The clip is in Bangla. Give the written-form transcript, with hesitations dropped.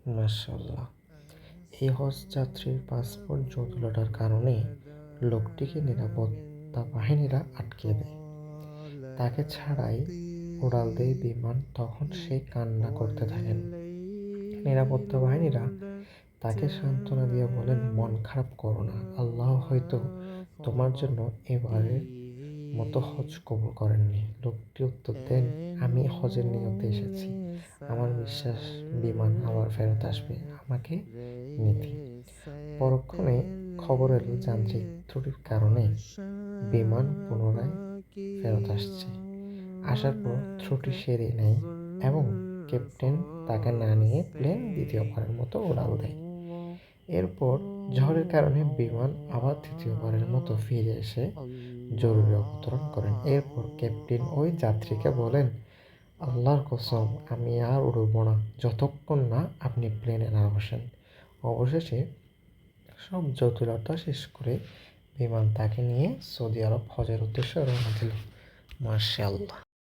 মাশাআল্লাহ। এই হজযাত্রীর পাসপোর্ট জটিল ওঠার কারণে লোকটিকে নিরাপত্তা বাহিনীরা আটকে দেয়। তাকে ছাড়াই উড়াল দেয় বিমান। তখন সে কান্না করতে থাকেন। নিরাপত্তা বাহিনীরা তাকে সান্ত্বনা দিয়ে বলেন, মন খারাপ করো না, আল্লাহ হয়তো তোমার জন্য এবারের মতো হজ কবুল করেননি। লোকটি উত্তর দেন, আমি হজের নিয়তে এসেছি। আমার বিশ্বাস বিমান আবার ফেরত আসবে আমাকে নিতে। পরক্ষণে খবর এলো যান্ত্রিক ত্রুটির কারণে বিমান পুনরায় ফেরত আসছে। আসার পর ত্রুটি সেরে নেয় এবং ক্যাপ্টেন তাকে না নিয়ে প্লেন দ্বিতীয়বারের মতো উড়াল দেয়। এরপর ঝড়ের কারণে বিমান আবার তৃতীয়বারের মতো ফিরে এসে জরুরি অবতরণ করেন। এরপর ক্যাপ্টেন ওই যাত্রীকে বলেন, আল্লাহর কসম, আমি আর উড়ব না যতক্ষণ না আপনি প্লেনে না বসেন। অবশেষে সব জটিলতা শেষ করে বিমান তাকে নিয়ে সৌদি আরব হজের উদ্দেশ্যে রওনা দিল। মাশাআল্লাহ।